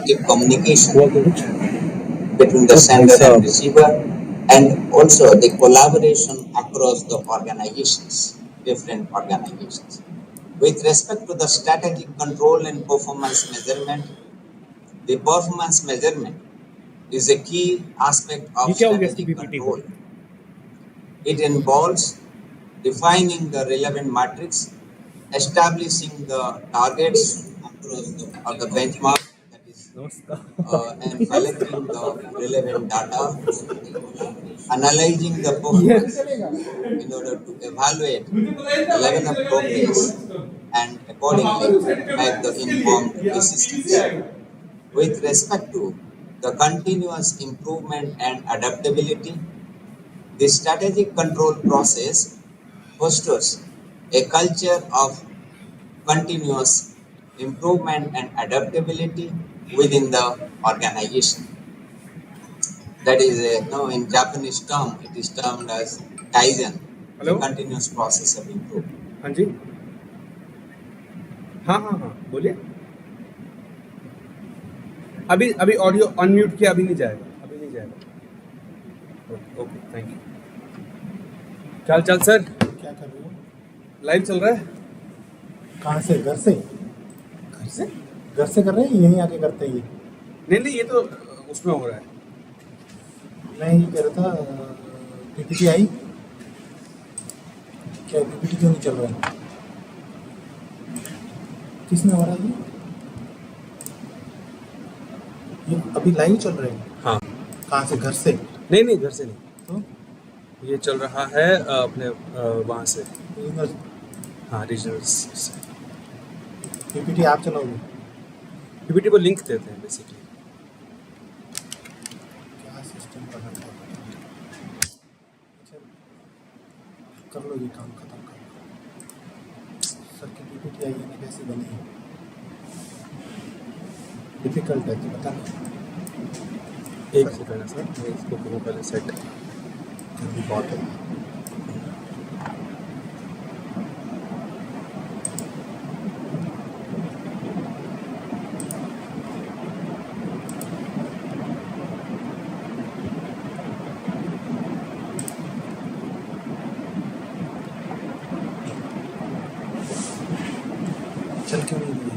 effective communication between the sender and receiver, and also the collaboration across the organizations, different organizations. With respect to the strategic control and performance measurement, the performance measurement is a key aspect of strategic control. It involves defining the relevant metrics, establishing the targets or the benchmark, that is, and collecting the relevant data, analyzing the performance in order to evaluate the level of progress and accordingly make the informed decisions. With respect to the continuous improvement and adaptability, the strategic control process fosters a culture of continuous improvement and adaptability within the organization. That is, in Japanese term, it is termed as Kaizen, the continuous process of improvement. हाँ जी, हाँ हाँ हाँ बोलिए। अभी audio unmute किया, अभी नहीं जाएगा। Okay, thank you. चल सर, क्या कर रहे हो? लाइव चल रहा है। कहाँ से? घर से कर रहे हैं, यहीं आके करते हैं ये? नहीं, ये तो उसमें हो रहा है। मैं ये कह रहा था, पीपीटी आई क्या? पीपीटी क्यों नहीं चल रहा है? किसमें हो रहा है ये अभी लाइव चल रहा है? हाँ। कहाँ से? घर से? नहीं, घर से नहीं। तो ये चल रहा है अपने वहाँ से, हाँ, रीजनल से। पीपीटी आप चलाओगे? पीपीटी को लिंक देते हैं बेसिकली। क्या सिस्टम का है? अच्छा, कर लो, ये काम खत्म कर लो। सर की पीपीटी आई है, कैसे बनी है? डिफिकल्ट है, तो बता। एक सेकंड सर, मैं इसको करूँ पहले सेट। बहुत है। चल क्यों नहीं दिए?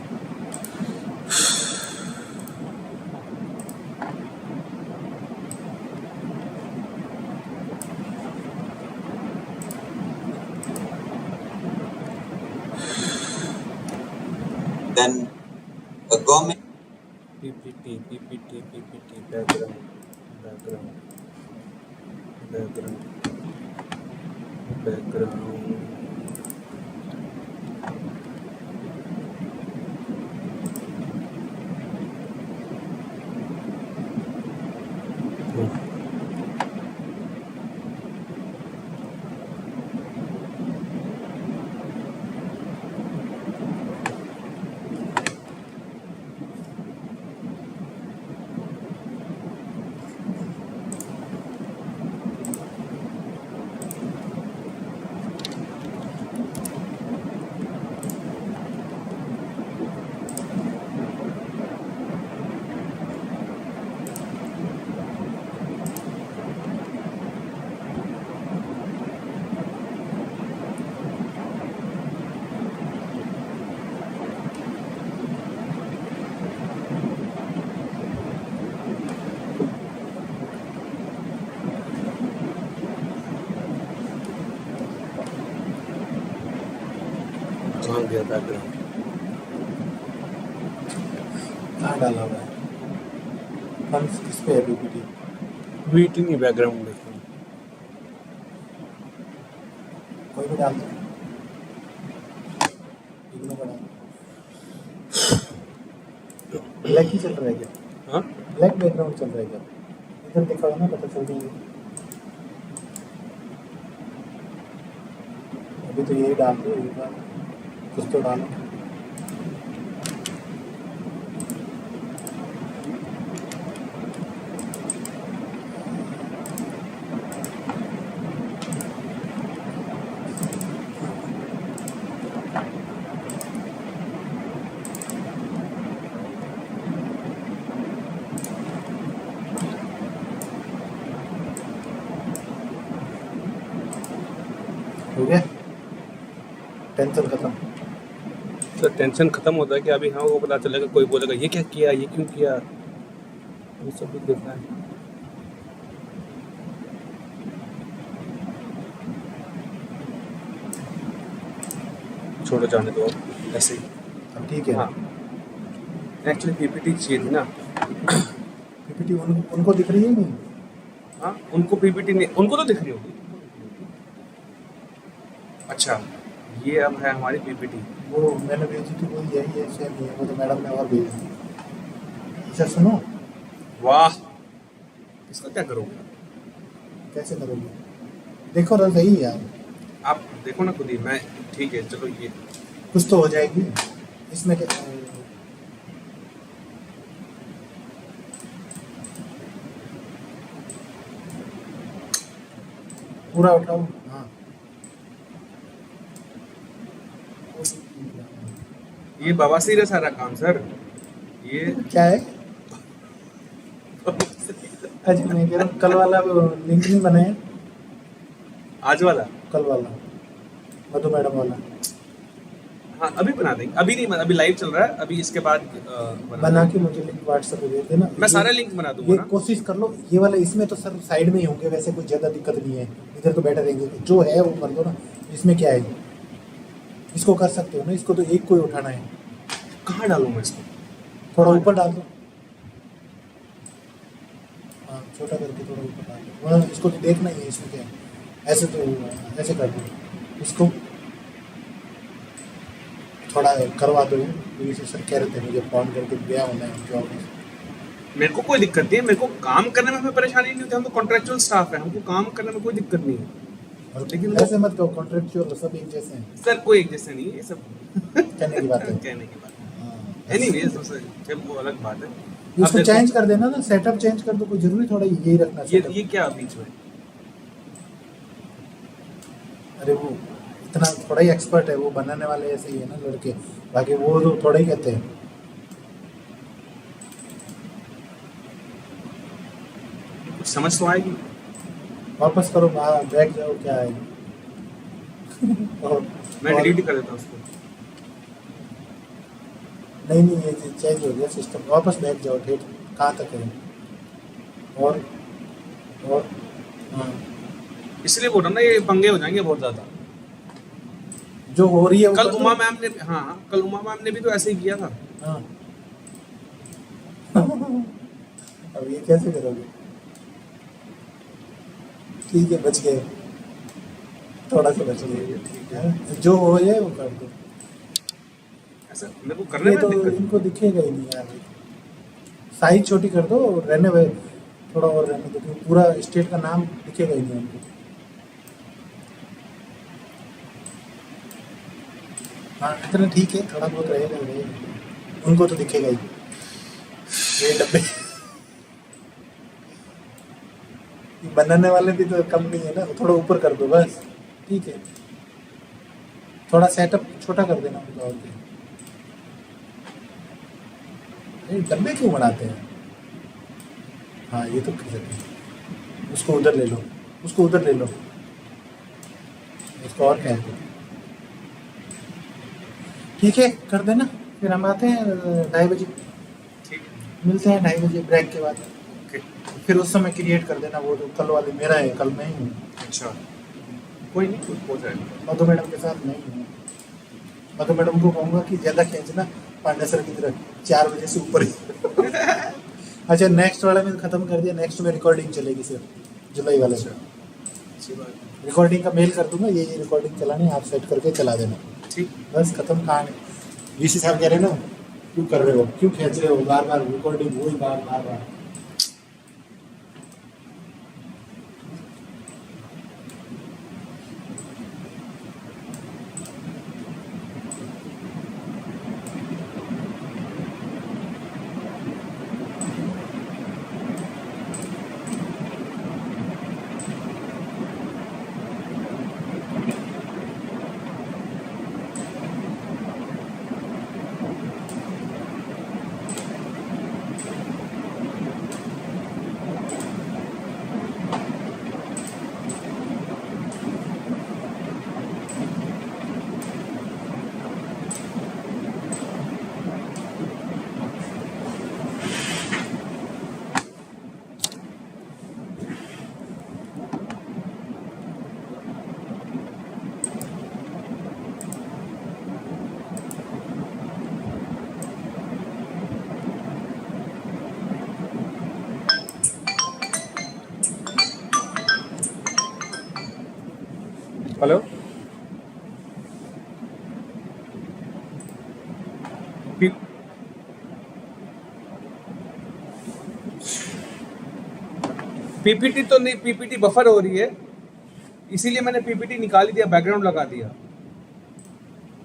Then the government PPT background कहाँ गया बैकग्राउंड? कहाँ डाला हुआ है? फंड्स किस पे है? पीपीटी पीपीटी नहीं, बैकग्राउंड देखो। कोई भी डाल दो, इग्नोर का डाल। ब्लैक ही चल रहा है क्या? हाँ, ब्लैक बैकग्राउंड चल रहा है क्या? इधर दिखाओ ना, पता चल जाएगा। अभी तो यही डाल दो, एक बार कुछ तो डालो। हो गया, टेंशन खत्म। सर टेंशन खत्म होता है कि अभी हाँ वो पता चलेगा, कोई बोलेगा ये क्या किया, ये क्यों किया, ये सब भी देखना है। छोड़ो जाने दो अब, ऐसे ही। अब ठीक है। हाँ एक्चुअली पीपीटी चाहिए थी ना। पीपीटी उनको दिख रही है नहीं? हाँ उनको पीपीटी नहीं, उनको तो दिख रही होगी। अच्छा ये अब है हमारी पीपीटी। वो मैंने भेजी थी, वो यही है, सेम ही है, वो तो मैडम ने और भेजी थी। अच्छा सुनो, वाह इसका क्या करोगे? कैसे करोगे? देखो तो सही यार, आप देखो ना खुद ही। मैं ठीक है चलो ये कुछ तो हो जाएगी इसमें क्या। पूरा उठाओ। हाँ ये बवासीर है सारा काम सर, ये क्या है? अच्छा मैं कह रहा हूँ, कल वाला लिंक नहीं बनाया? आज वाला कल वाला मधु मैडम वाला हाँ अभी बना देंगे, अभी नहीं, अभी लाइव चल रहा है, अभी इसके बाद बना के मुझे लिंक व्हाट्सएप पे भेज देना। मैं सारे लिंक बना दूंगा ये ना। कोशिश कर लो, ये वाला इसमें तो सर साइड में ही होंगे, वैसे कोई ज़्यादा दिक्कत नहीं है, इधर तो बैठे रहेंगे, जो है वो कर दो ना। इसमें क्या है, इसको कर सकते हो ना, इसको तो एक को ही उठाना है। कहाँ डालूं मैं इसको? थोड़ा ऊपर डाल दो, हाँ छोटा करके थोड़ा ऊपर डाल दो, वहाँ इसको तो देखना ही है इसमें क्या है। ऐसे तो ऐसे कर दो इसको, थोड़ा करवा दो। ये सर कह रहे थे मुझे फोन करके गया होना है उनके ऑफिस। मेरे को कोई दिक्कत नहीं है, मेरे को काम करने में कोई परेशानी नहीं होती, हम तो कॉन्ट्रेक्चुअल स्टाफ है, हमको काम करने में कोई दिक्कत नहीं है। लेकिन ऐसे मत कहो, कॉन्ट्रेक्चुअल सब एक जैसे हैं। सर कोई एक जैसे नहीं है ये सब। कहने की बात है। कहने की बात है। हाँ। एनीवेज जब वो अलग बात है। इसको चेंज कर देना ना, सेटअप चेंज कर दो, कोई जरूरी थोड़ा यही रखना ये क्या बीच में? अरे वो इतना थोड़ा ही एक्सपर्ट है, वो बनाने वाले ऐसे ही है ना लड़के, बाकी वो तो थोड़ा ही कहते हैं। कुछ समझ तो आएगी। वापस करो, बैठ जाओ, क्या है। मैं डिलीट कर देता हूँ उसको। नहीं ये चेंज हो गया सिस्टम, वापस बैठ जाओ ठेठ। कहाँ तक है? और हाँ इसलिए बोल रहा हूँ ना, ये पंगे हो जाएंगे बहुत ज्यादा। जो हो रही है वो कल कर दो। उमा मैम ने, हाँ कल उमा मैम ने भी तो ऐसे ही किया था। हाँ अब ये कैसे करोगे? ठीक है बच गए, थोड़ा सा बच गए। ठीक है जो हो जाए वो कर दो। ऐसा मेरे को करने ये में तो दिक्कत इनको दिखेगा ही नहीं यार, साइज छोटी कर दो, रहने भाई थोड़ा और रहने दो, क्योंकि पूरा स्टेट का नाम दिखेगा ही नहीं उनको। हाँ इतना ठीक है, थोड़ा बहुत रहेगा, उनको तो दिखेगा ही। ये डब्बे बनाने वाले भी तो कम नहीं है ना, थोड़ा ऊपर कर दो बस, ठीक है। थोड़ा सेटअप छोटा कर देना उनका, और क्या। ये डब्बे क्यों बनाते हैं? हाँ ये तो कर सकते हैं, उसको उधर ले लो, उसको उधर ले लो, उसको और क्या है। ठीक है कर देना, फिर हम आते हैं 2:30 बजे, ठीक है। मिलते हैं 2:30 बजे ब्रेक के बाद। ओके फिर उस समय क्रिएट कर देना, वो तो कल वाले मेरा है, कल मैं ही हूँ। अच्छा कोई नहीं, कुछ हो जाएगा। मधु मैडम के साथ मैं ही हूँ। मधु मैडम को कहूँगा कि ज़्यादा खींचना, पांडे सर की तरह 4 बजे से ऊपर ही। अच्छा नेक्स्ट वाले में ख़त्म कर दिया, नेक्स्ट में रिकॉर्डिंग चलेगी सिर्फ जुलाई वाले से। अच्छी बात। रिकॉर्डिंग का मेल कर दूंगा, ये रिकॉर्डिंग चलानी, आप सेट करके चला देना, ठीक। बस खत्म कहानी। वीसी साहब कह रहे हैं ना, क्यों कर रहे हो, क्यों खींच रहे हो बार बार रिकॉर्डिंग, वही बार बार। पी, पीपीटी तो नहीं, पीपीटी बफर हो रही है, इसीलिए मैंने पीपीटी निकाल दिया, बैकग्राउंड लगा दिया।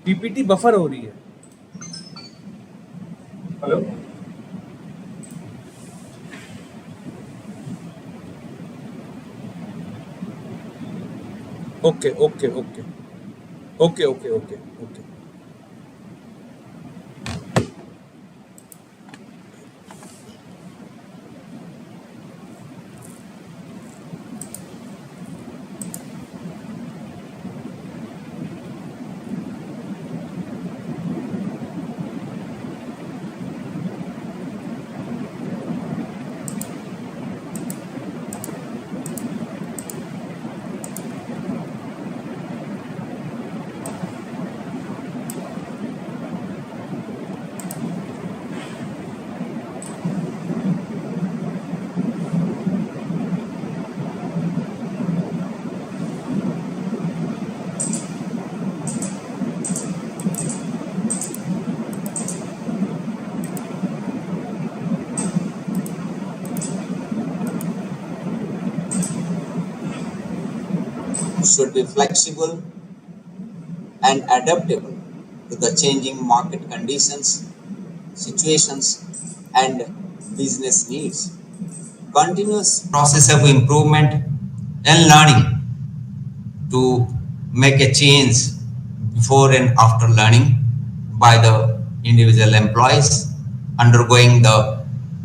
पीपीटी बफर हो रही है। Hello, okay okay okay okay okay okay okay. Should be flexible and adaptable to the changing market conditions, situations, and business needs. Continuous process of improvement and learning to make a change before and after learning by the individual employees undergoing the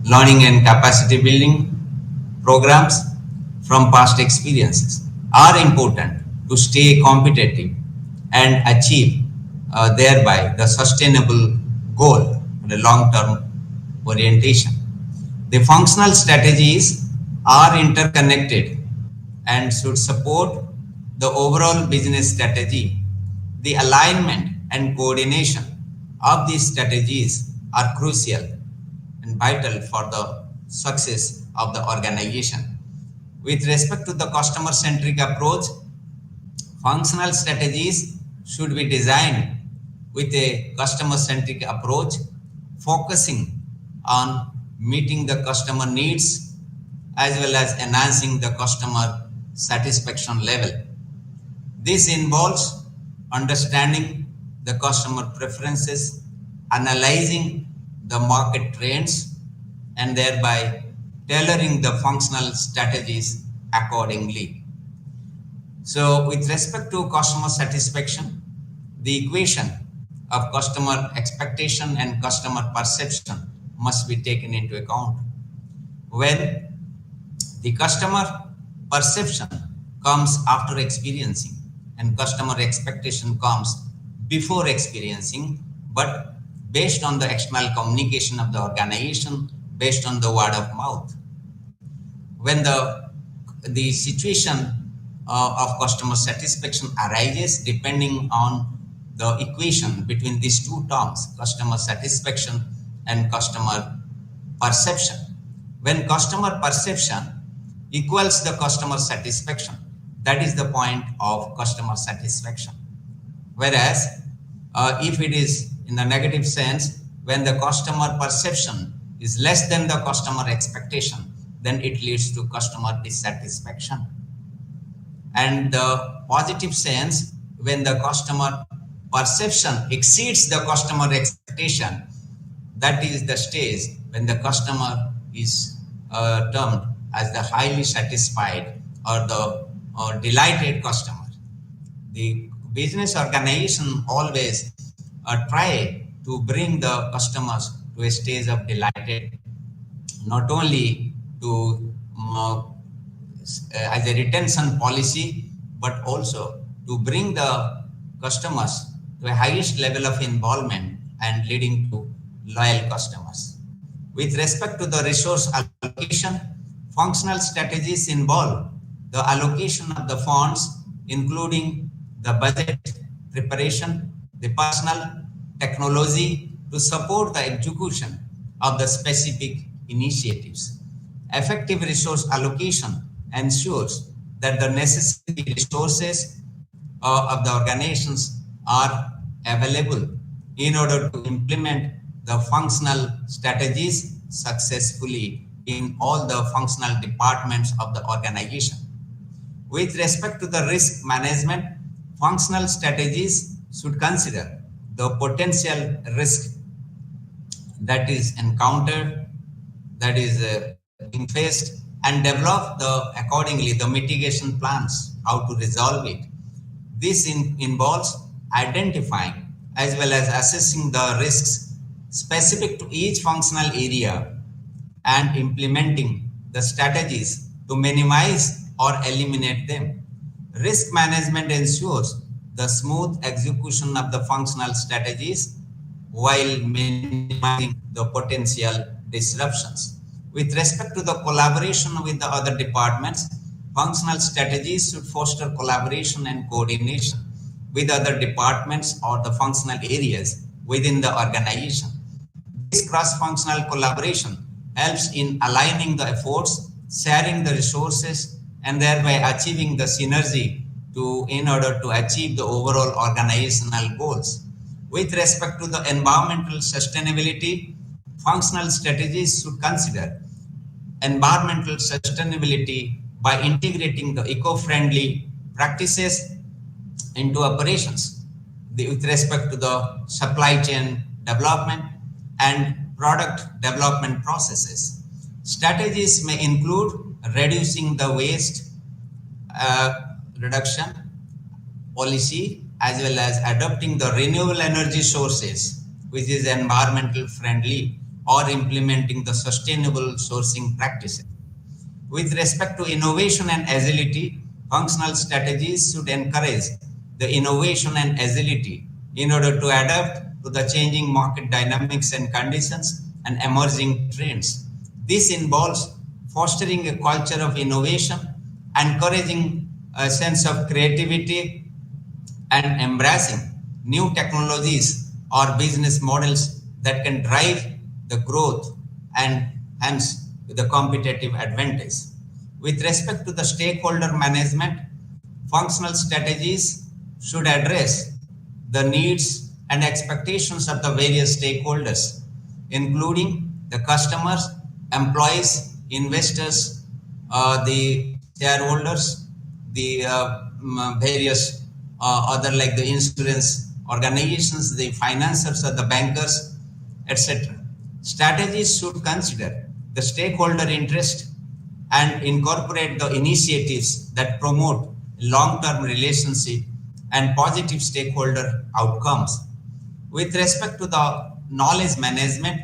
learning and capacity building programs from past experiences are important to stay competitive and achieve thereby the sustainable goal for the long-term orientation. The functional strategies are interconnected and should support the overall business strategy. The alignment and coordination of these strategies are crucial and vital for the success of the organization. With respect to the customer centric approach, functional strategies should be designed with a customer centric approach, focusing on meeting the customer needs as well as enhancing the customer satisfaction level. This involves understanding the customer preferences, analyzing the market trends, and thereby tailoring the functional strategies accordingly. So, with respect to customer satisfaction, the equation of customer expectation and customer perception must be taken into account. When the customer perception comes after experiencing and customer expectation comes before experiencing, but based on the external communication of the organization, based on the word of mouth. When the situation of customer satisfaction arises depending on the equation between these two terms, customer satisfaction and customer perception. When customer perception equals the customer satisfaction, that is the point of customer satisfaction. Whereas if it is in the negative sense, when the customer perception is less than the customer expectation, then it leads to customer dissatisfaction. And the positive sense, when the customer perception exceeds the customer expectation, that is the stage when the customer is termed as the highly satisfied or the delighted customer. The business organization always try to bring the customers to a stage of delighted, not only to as a retention policy, but also to bring the customers to a highest level of involvement and leading to loyal customers. With respect to the resource allocation, functional strategies involve the allocation of the funds, including the budget preparation, the personal technology to support the execution of the specific initiatives. Effective resource allocation ensures that the necessary resources of the organizations are available in order to implement the functional strategies successfully in all the functional departments of the organization. With respect to the risk management, functional strategies should consider the potential risk that is encountered, that is being faced, and develop accordingly the mitigation plans, how to resolve it. This involves identifying as well as assessing the risks specific to each functional area and implementing the strategies to minimize or eliminate them. Risk management ensures the smooth execution of the functional strategies while minimizing the potential disruptions. With respect to the collaboration with the other departments, functional strategies should foster collaboration and coordination with other departments or the functional areas within the organization. This cross-functional collaboration helps in aligning the efforts, sharing the resources, and thereby achieving the synergy in order to achieve the overall organizational goals. With respect to the environmental sustainability, functional strategies should consider environmental sustainability by integrating the eco-friendly practices into operations with respect to the supply chain development and product development processes. Strategies may include reducing the waste reduction policy as well as adopting the renewable energy sources, which is environmental friendly, or implementing the sustainable sourcing practices. With respect to innovation and agility, functional strategies should encourage the innovation and agility in order to adapt to the changing market dynamics and conditions and emerging trends. This involves fostering a culture of innovation, encouraging a sense of creativity, and embracing new technologies or business models that can drive the growth and hence the competitive advantage. With respect to the stakeholder management, functional strategies should address the needs and expectations of the various stakeholders, including the customers, employees, investors, the shareholders, the various other like the insurance organizations, the financiers or the bankers, etc. Strategies should consider the stakeholder interest and incorporate the initiatives that promote long-term relationship and positive stakeholder outcomes. With respect to the knowledge management,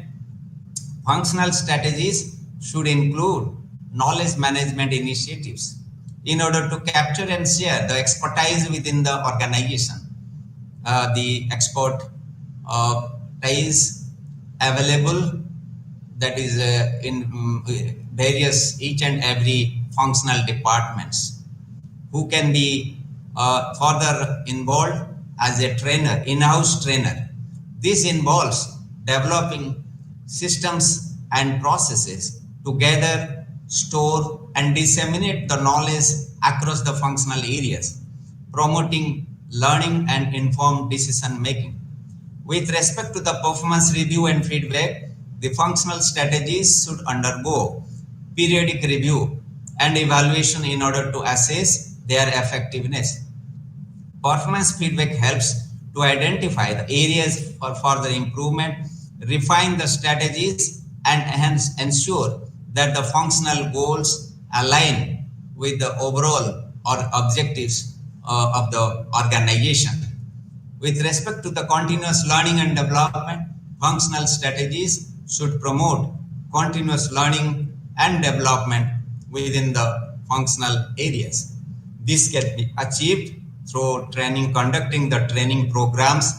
functional strategies should include knowledge management initiatives in order to capture and share the expertise within the organization. The expertise available that is in various each and every functional departments, who can be further involved as a trainer, in-house trainer. This involves developing systems and processes to gather, store, and disseminate the knowledge across the functional areas, promoting learning and informed decision making. With respect to the performance review and feedback, the functional strategies should undergo periodic review and evaluation in order to assess their effectiveness. Performance feedback helps to identify the areas for further improvement, refine the strategies, and hence ensure that the functional goals align with the overall or objectives of the organization. With respect to the continuous learning and development, functional strategies should promote continuous learning and development within the functional areas. This can be achieved through conducting the training programs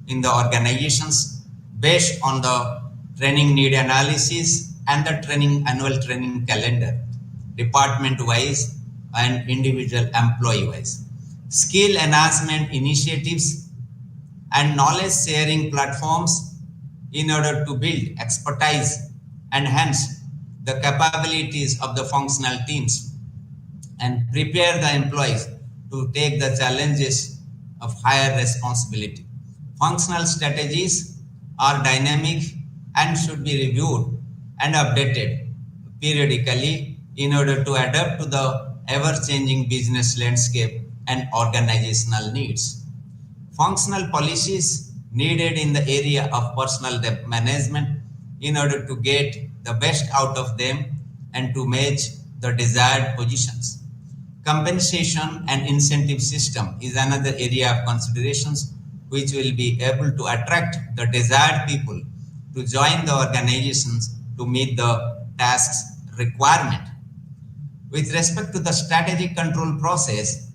in the organizations based on the training need analysis and the annual training calendar, department wise and individual employee wise. Skill enhancement initiatives and knowledge sharing platforms in order to build expertise and hence the capabilities of the functional teams and prepare the employees to take the challenges of higher responsibility. Functional strategies are dynamic and should be reviewed and updated periodically in order to adapt to the ever-changing business landscape and organizational needs. Functional policies needed in the area of personal debt management in order to get the best out of them and to match the desired positions. Compensation and incentive system is another area of considerations which will be able to attract the desired people to join the organizations to meet the tasks requirement. With respect to the strategic control process,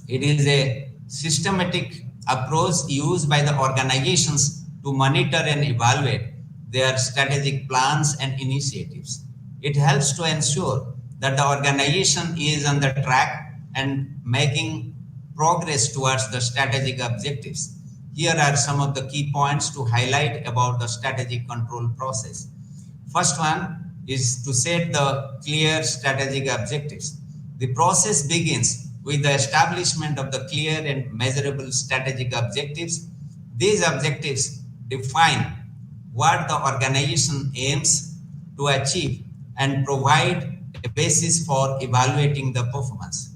it is a systematic approach used by the organizations to monitor and evaluate their strategic plans and initiatives. It helps to ensure that the organization is on the track and making progress towards the strategic objectives. Here are some of the key points to highlight about the strategic control process. First one is to set the clear strategic objectives. The process begins with the establishment of the clear and measurable strategic objectives. These objectives define what the organization aims to achieve and provide a basis for evaluating the performance.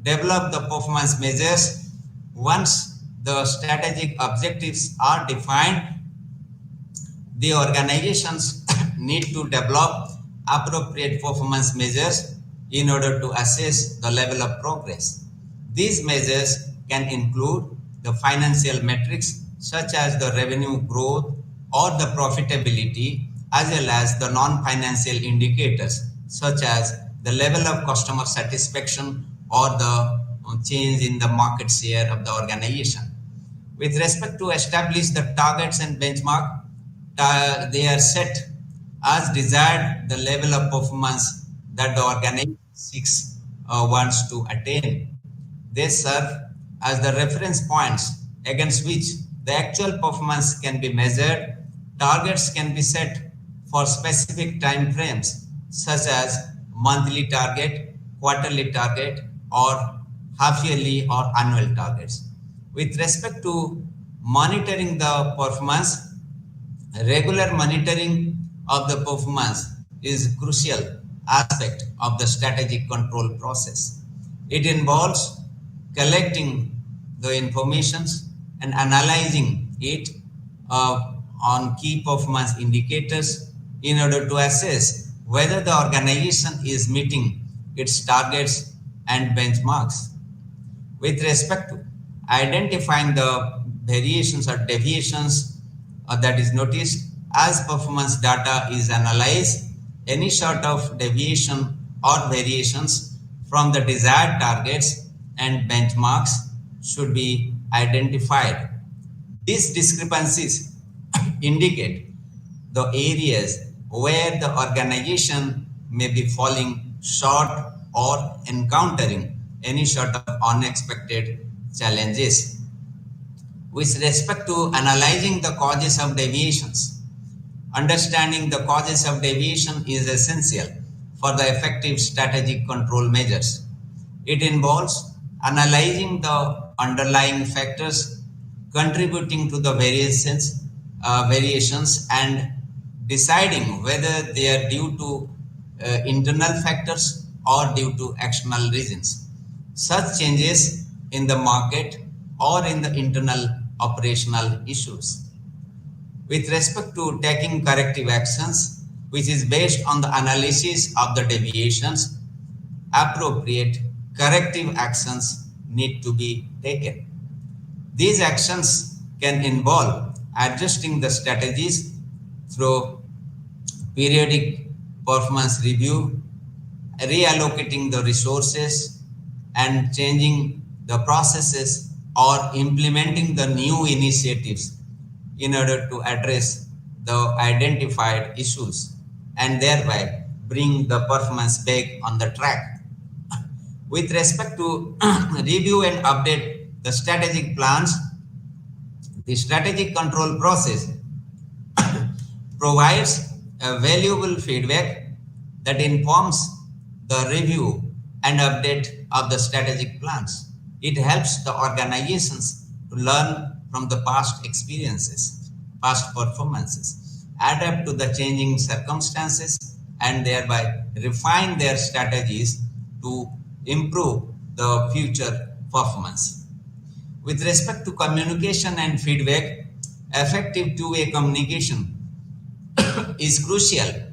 Develop the performance measures. Once the strategic objectives are defined, the organizations need to develop appropriate performance measures in order to assess the level of progress. These measures can include the financial metrics such as the revenue growth or the profitability, as well as the non-financial indicators such as the level of customer satisfaction or the change in the market share of the organization. With respect to establish the targets and benchmark, they are set as desired the level of performance that the organization seeks wants to attain. They serve as the reference points against which the actual performance can be measured. Targets can be set for specific time frames such as monthly target, quarterly target, or half yearly or annual targets. With respect to monitoring the performance, regular monitoring of the performance is a crucial aspect of the strategic control process. It involves collecting the information and analyzing it on key performance indicators in order to assess whether the organization is meeting its targets and benchmarks. With respect to identifying the variations or deviations that is noticed as performance data is analyzed, any sort of deviation or variations from the desired targets and benchmarks should be identified. These discrepancies indicate the areas where the organization may be falling short or encountering any sort of unexpected challenges. With respect to analyzing the causes of deviations, understanding the causes of deviation is essential for the effective strategic control measures. It involves analyzing the underlying factors contributing to the variations and deciding whether they are due to internal factors or due to external reasons. Such changes in the market or in the internal operational issues. With respect to taking corrective actions, which is based on the analysis of the deviations, appropriate corrective actions need to be taken. These actions can involve adjusting the strategies through periodic performance review, reallocating the resources, and changing the processes or implementing the new initiatives in order to address the identified issues and thereby bring the performance back on the track. With respect to review and update the strategic plans, the strategic control process provides a valuable feedback that informs the review and update of the strategic plans. It helps the organizations to learn from the past experiences, past performances. adapt to the changing circumstances, and thereby refine their strategies to improve the future performance. With respect to communication and feedback, effective two-way communication is crucial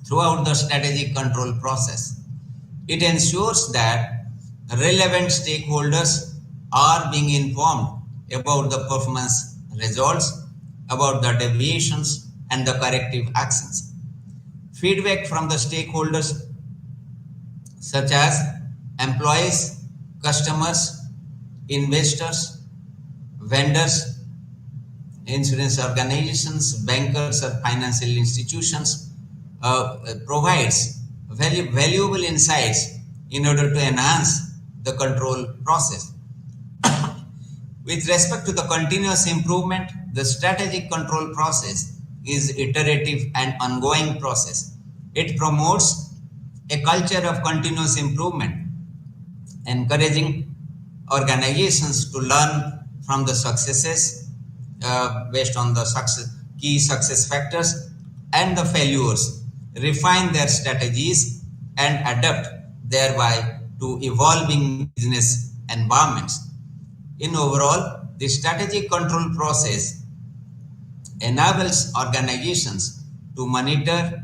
throughout the strategic control process. It ensures that relevant stakeholders are being informed about the performance results, about the deviations, and the corrective actions. Feedback from the stakeholders such as employees, customers, investors, vendors, insurance organizations, bankers, or financial institutions provides valuable insights in order to enhance the control process. With respect to the continuous improvement, the strategic control process is iterative and ongoing process. It promotes a culture of continuous improvement, encouraging organizations to learn from the successes based on the key success factors and the failures, refine their strategies and adapt thereby to evolving business environments. In overall, the strategic control process enables organizations to monitor,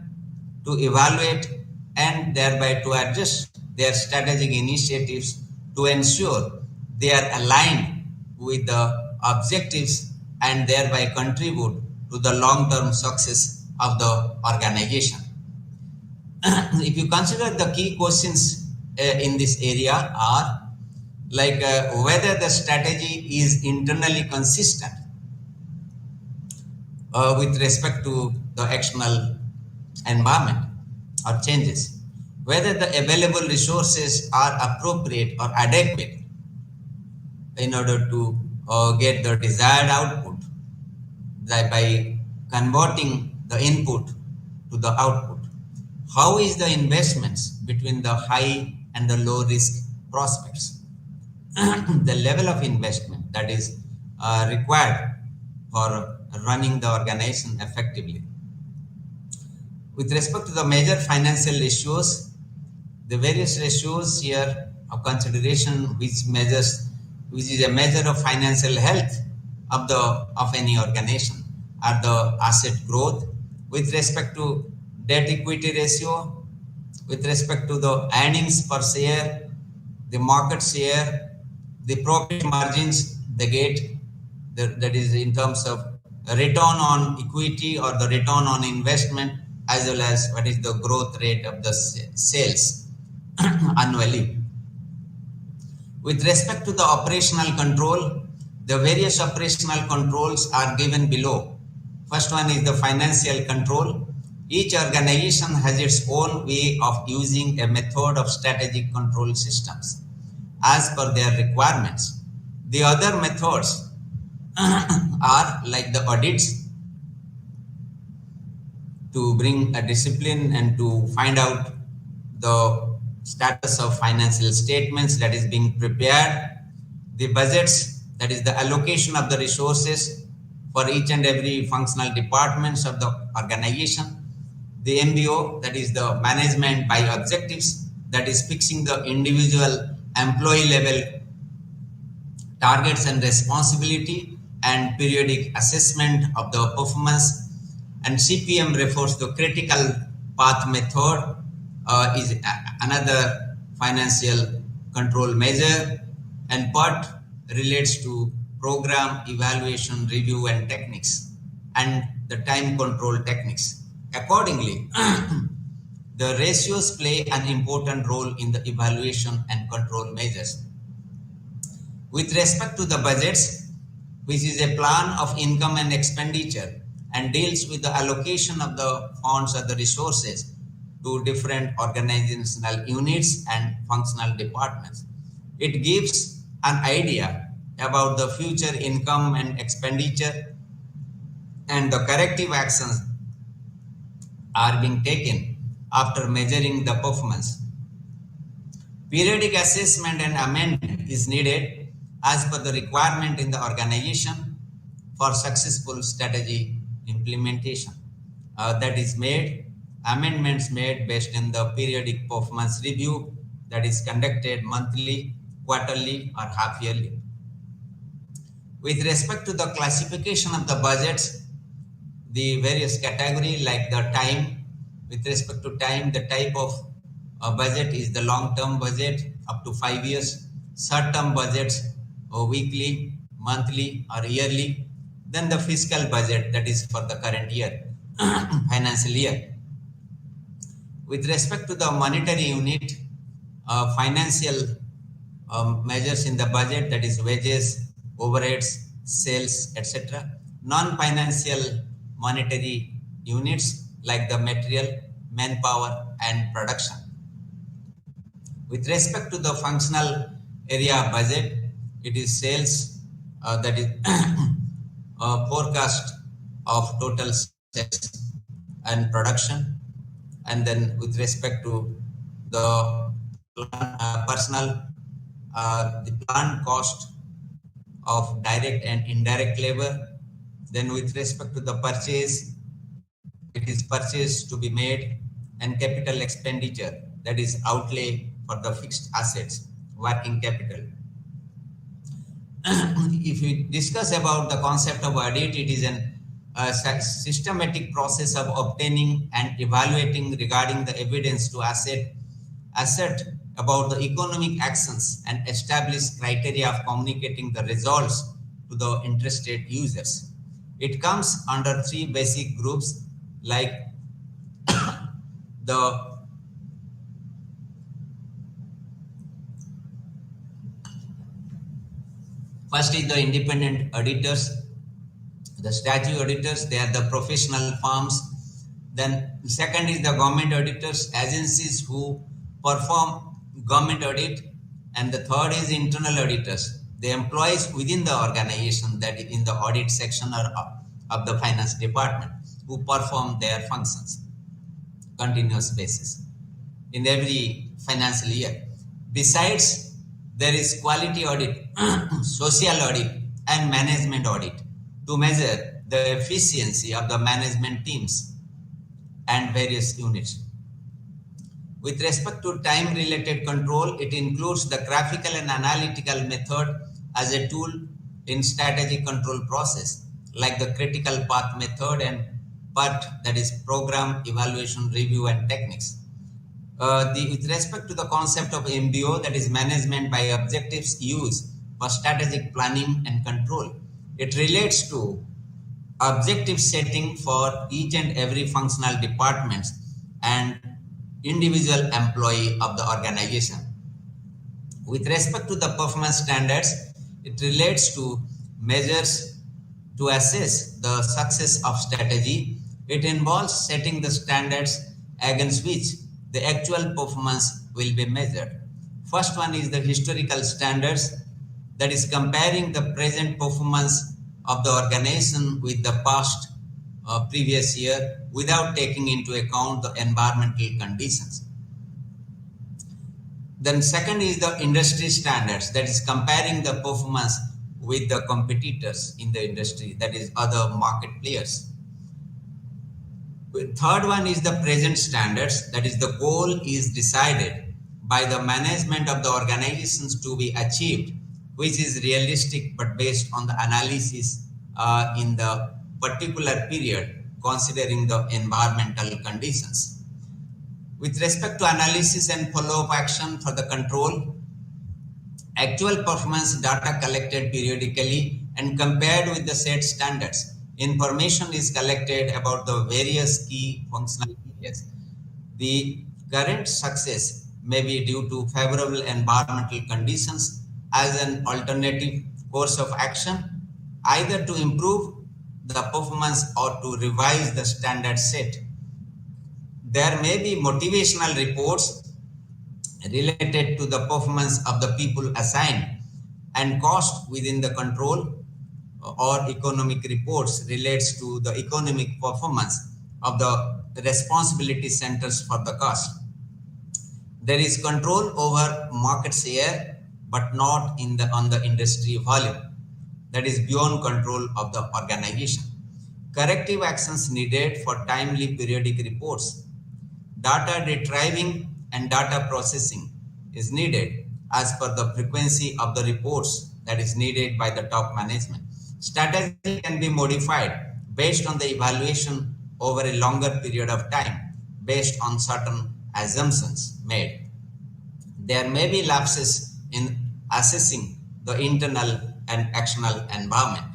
to evaluate, and thereby to adjust their strategic initiatives to ensure they are aligned with the objectives and thereby contribute to the long-term success of the organization. If you consider the key questions in this area are like whether the strategy is internally consistent with respect to the external environment or changes, whether the available resources are appropriate or adequate in order to get the desired output by converting the input to the output. How is the investments between the high and the low risk prospects? The level of investment that is required for running the organization effectively. With respect to the major financial issues, the various ratios here of consideration which is a measure of financial health of any organization are the asset growth with respect to debt equity ratio, with respect to the earnings per share, the market share, the profit margins they get, that is in terms of return on equity or the return on investment, as well as what is the growth rate of the sales annually. With respect to the operational control, the various operational controls are given below. First one is the financial control. Each organization has its own way of using a method of strategic control systems as per their requirements. The other methods are like the audits to bring a discipline and to find out the status of financial statements that is being prepared, the budgets, that is the allocation of the resources for each and every functional departments of the organization, the MBO, that is the management by objectives, that is fixing the individual employee level targets and responsibility and periodic assessment of the performance, and CPM refers to critical path method is another financial control measure, and PERT relates to program evaluation review and techniques and the time control techniques. Accordingly, the ratios play an important role in the evaluation and control measures. With respect to the budgets, which is a plan of income and expenditure and deals with the allocation of the funds or the resources to different organizational units and functional departments. It gives an idea about the future income and expenditure, and the corrective actions are being taken after measuring the performance. Periodic assessment and amendment is needed as per the requirement in the organization for successful strategy implementation. that is made, amendments made based on the periodic performance review that is conducted monthly, quarterly, or half yearly. With respect to the classification of the budgets, the various category like the time, with respect to time, the type of budget is the long-term budget up to 5 years, short-term budgets weekly, monthly, or yearly, then the fiscal budget that is for the current year, financial year. With respect to the monetary unit, financial measures in the budget, that is wages, overheads, sales, etc. Non-financial monetary units like the material, manpower, and production. With respect to the functional area budget, it is sales, that is forecast of total sales and production. And then with respect to the personal, the planned cost of direct and indirect labor. Then with respect to the purchase, it is purchase to be made, and capital expenditure, that is outlay for the fixed assets, working capital. If we discuss about the concept of audit, it is a systematic process of obtaining and evaluating regarding the evidence to assert about the economic actions and establish criteria of communicating the results to the interested users. It comes under three basic groups like the first is the independent auditors, the statutory auditors, they are the professional firms. Then second is the government auditors, agencies who perform government audit. And the third is internal auditors, the employees within the organization, that is in the audit section or of the finance department, who perform their functions continuous basis in every financial year. Besides, there is quality audit, social audit, and management audit to measure the efficiency of the management teams and various units. With respect to time-related control, it includes the graphical and analytical method as a tool in strategic control process, like the critical path method and PERT, that is program, evaluation, review, and techniques. With respect to the concept of MBO, that is management by objectives used for strategic planning and control, it relates to objective setting for each and every functional department and individual employee of the organization. With respect to the performance standards, it relates to measures to assess the success of strategy. It involves setting the standards against which the actual performance will be measured. First one is the historical standards, that is comparing the present performance of the organization with the past previous year without taking into account the environmental conditions. Then second is the industry standards, that is comparing the performance with the competitors in the industry, that is other market players. Third one is the present standards, that is the goal is decided by the management of the organizations to be achieved, which is realistic but based on the analysis in the particular period considering the environmental conditions. With respect to analysis and follow-up action for the control, actual performance data collected periodically and compared with the set standards. Information is collected about the various key functional areas. The current success may be due to favorable environmental conditions as an alternative course of action, either to improve the performance or to revise the standard set. There may be motivational reports related to the performance of the people assigned, and cost within the control or economic reports relates to the economic performance of the responsibility centers for the cost. There is control over market share, but not on the industry volume. That is beyond control of the organization. Corrective actions needed for timely periodic reports. Data retrieving and data processing is needed as per the frequency of the reports that is needed by the top management. Strategy can be modified based on the evaluation over a longer period of time based on certain assumptions made. There may be lapses in assessing the internal and external environment.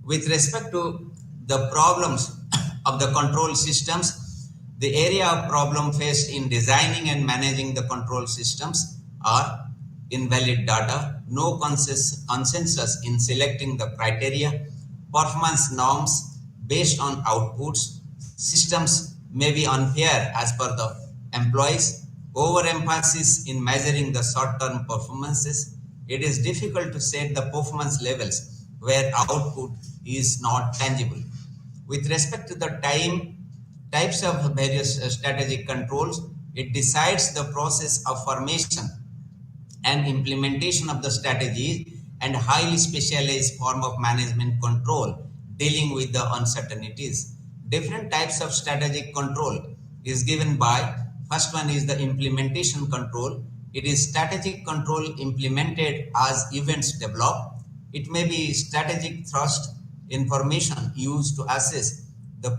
With respect to the problems of the control systems, the area of problem faced in designing and managing the control systems are invalid data, no consensus in selecting the criteria, performance norms based on outputs, systems may be unfair as per the employees, overemphasis in measuring the short-term performances. It is difficult to set the performance levels where output is not tangible. With respect to the types of various strategic controls, it decides the process of formation and implementation of the strategies and highly specialized form of management control dealing with the uncertainties. Different types of strategic control is given by, first one is the implementation control. It is strategic control implemented as events develop. It may be strategic thrust information used to assess the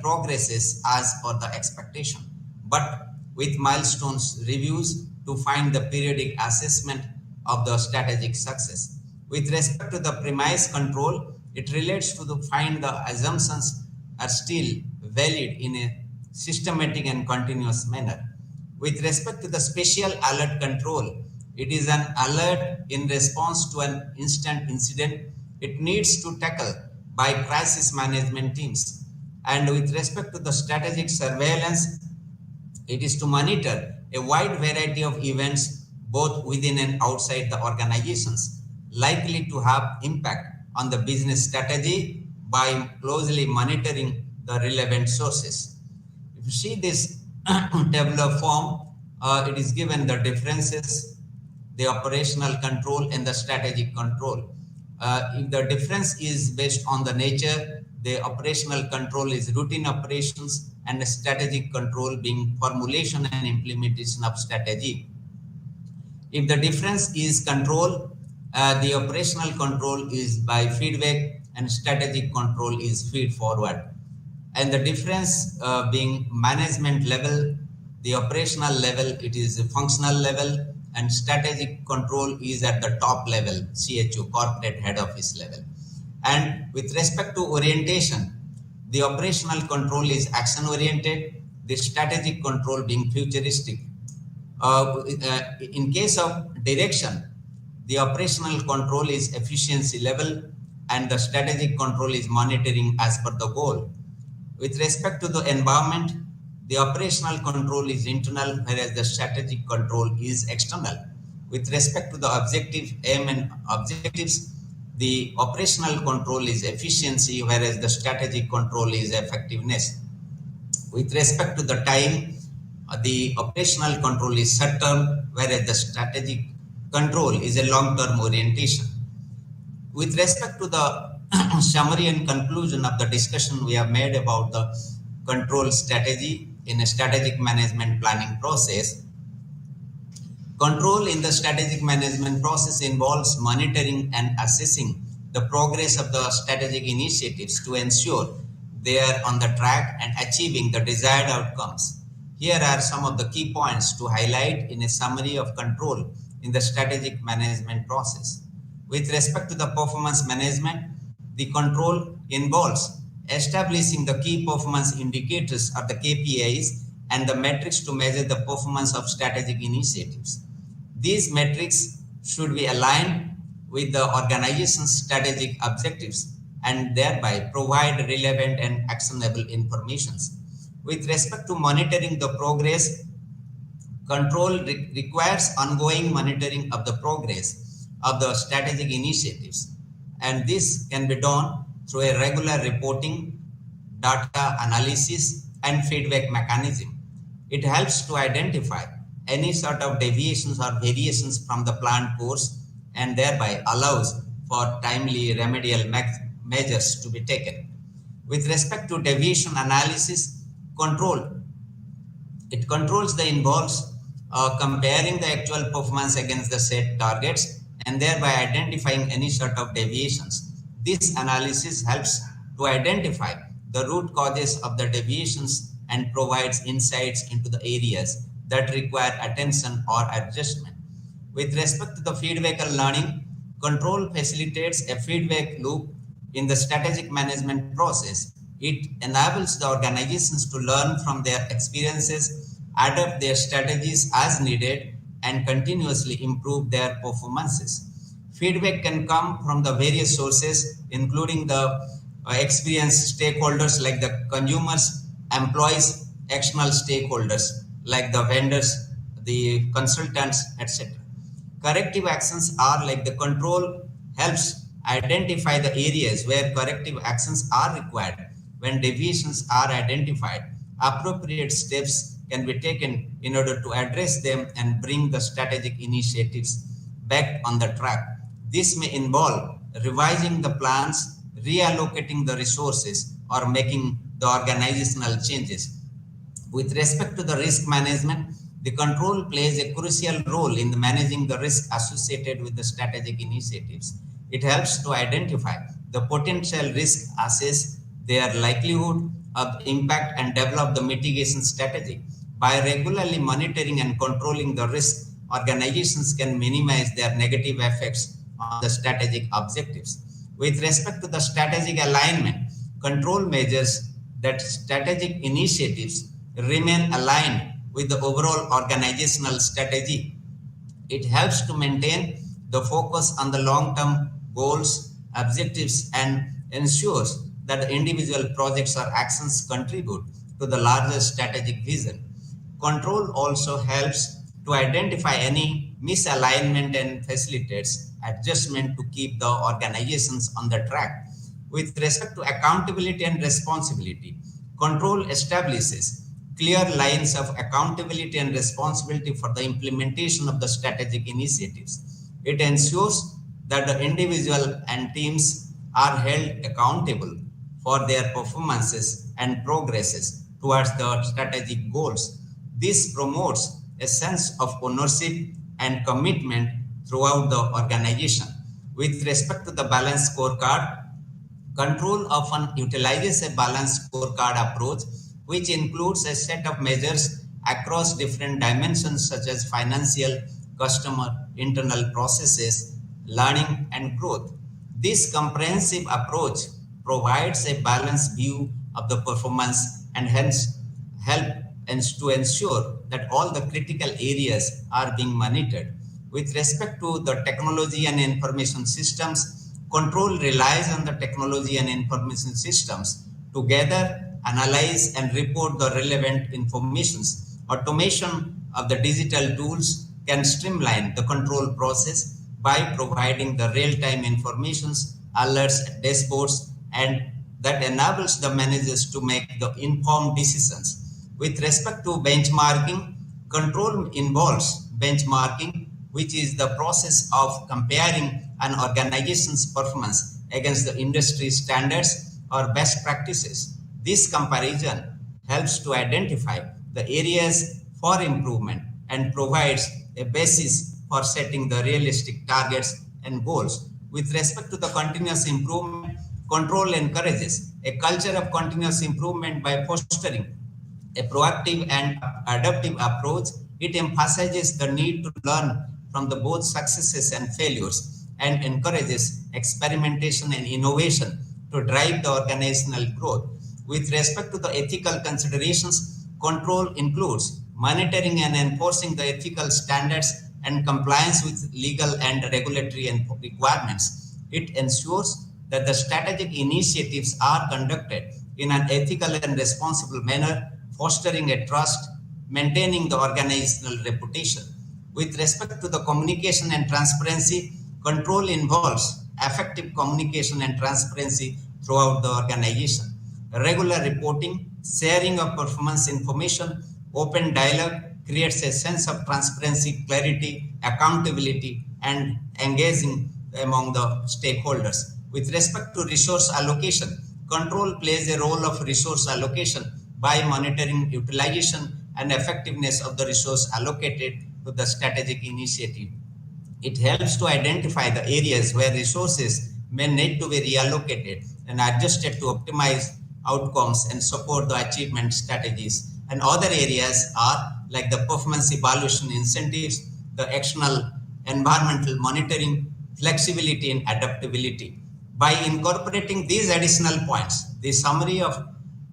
progresses as per the expectation, but with milestones reviews to find the periodic assessment of the strategic success. With respect to the premise control, it relates to the find the assumptions are still valid in a systematic and continuous manner. With respect to the special alert control, it is an alert in response to an instant incident it needs to tackle by crisis management teams. And with respect to the strategic surveillance, it is to monitor a wide variety of events both within and outside the organizations likely to have impact on the business strategy by closely monitoring the relevant sources. If you see this tabular form, it is given the differences, the operational control and the strategic control. If the difference is based on the nature, the operational control is routine operations and the strategic control being formulation and implementation of strategy. If the difference is control, the operational control is by feedback and strategic control is feed forward. And the difference being management level, the operational level, it is a functional level, and strategic control is at the top level, CHO, corporate head office level. And with respect to orientation, the operational control is action oriented, the strategic control being futuristic. In case of direction, the operational control is efficiency level and the strategic control is monitoring as per the goal. With respect to the environment, the operational control is internal, whereas the strategic control is external. With respect to the objective aim and objectives, the operational control is efficiency, whereas the strategic control is effectiveness. With respect to the time, the operational control is short-term, whereas the strategic control is a long-term orientation. With respect to the summary and conclusion of the discussion we have made about the control strategy in a strategic management planning process, control in the strategic management process involves monitoring and assessing the progress of the strategic initiatives to ensure they are on the track and achieving the desired outcomes. Here are some of the key points to highlight in a summary of control in the strategic management process. With respect to the performance management, the control involves establishing the key performance indicators or the KPIs and the metrics to measure the performance of strategic initiatives. These metrics should be aligned with the organization's strategic objectives and thereby provide relevant and actionable information. With respect to monitoring the progress, control requires ongoing monitoring of the progress of the strategic initiatives, and this can be done through a regular reporting, data analysis, and feedback mechanism. It helps to identify any sort of deviations or variations from the planned course and thereby allows for timely remedial measures to be taken. With respect to deviation analysis, control, it controls the involves comparing the actual performance against the set targets and thereby identifying any sort of deviations. This analysis helps to identify the root causes of the deviations and provides insights into the areas that require attention or adjustment. With respect to the feedback and learning, control facilitates a feedback loop in the strategic management process. It enables the organizations to learn from their experiences, adapt their strategies as needed, and continuously improve their performances. Feedback can come from the various sources, including the experienced stakeholders like the consumers, employees, external stakeholders like the vendors, the consultants, etc. Corrective actions are like the control helps identify the areas where corrective actions are required. When deviations are identified, appropriate steps can be taken in order to address them and bring the strategic initiatives back on the track. This may involve revising the plans, reallocating the resources, or making the organizational changes. With respect to the risk management, the control plays a crucial role in managing the risk associated with the strategic initiatives. It helps to identify the potential risk, assess their likelihood of impact, and develop the mitigation strategy. By regularly monitoring and controlling the risk, organizations can minimize their negative effects on the strategic objectives. With respect to the strategic alignment, control measures that strategic initiatives remain aligned with the overall organizational strategy. It helps to maintain the focus on the long-term goals, objectives, and ensures that the individual projects or actions contribute to the larger strategic vision. Control also helps to identify any misalignment and facilitates adjustment to keep the organizations on the track. With respect to accountability and responsibility, control establishes clear lines of accountability and responsibility for the implementation of the strategic initiatives. It ensures that the individual and teams are held accountable for their performances and progresses towards the strategic goals. This promotes a sense of ownership and commitment throughout the organization. With respect to the balanced scorecard, control often utilizes a balanced scorecard approach, which includes a set of measures across different dimensions such as financial, customer, internal processes, learning, and growth. This comprehensive approach provides a balanced view of the performance and hence help to ensure that all the critical areas are being monitored. With respect to the technology and information systems, control relies on the technology and information systems to gather, analyze, and report the relevant informations. Automation of the digital tools can streamline the control process by providing the real-time informations, alerts, dashboards, and that enables the managers to make the informed decisions. With respect to benchmarking, control involves benchmarking, which is the process of comparing an organization's performance against the industry standards or best practices. This comparison helps to identify the areas for improvement and provides a basis for setting the realistic targets and goals. With respect to the continuous improvement, control encourages a culture of continuous improvement by fostering a proactive and adaptive approach. It emphasizes the need to learn from the both successes and failures and encourages experimentation and innovation to drive the organizational growth. With respect to the ethical considerations, control includes monitoring and enforcing the ethical standards and compliance with legal and regulatory requirements. It ensures that the strategic initiatives are conducted in an ethical and responsible manner, fostering a trust, maintaining the organizational reputation. With respect to the communication and transparency, control involves effective communication and transparency throughout the organization. Regular reporting, sharing of performance information, open dialogue creates a sense of transparency, clarity, accountability, and engaging among the stakeholders. With respect to resource allocation, control plays a role of resource allocation by monitoring utilization and effectiveness of the resource allocated to the strategic initiative. It helps to identify the areas where resources may need to be reallocated and adjusted to optimize outcomes and support the achievement strategies. And other areas are like the performance evaluation incentives, the external environmental monitoring, flexibility and adaptability. By incorporating these additional points, the summary of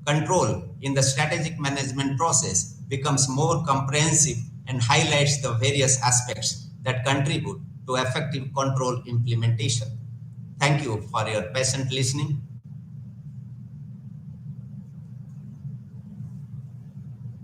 control in the strategic management process becomes more comprehensive and highlights the various aspects that contribute to effective control implementation. Thank you for your patient listening.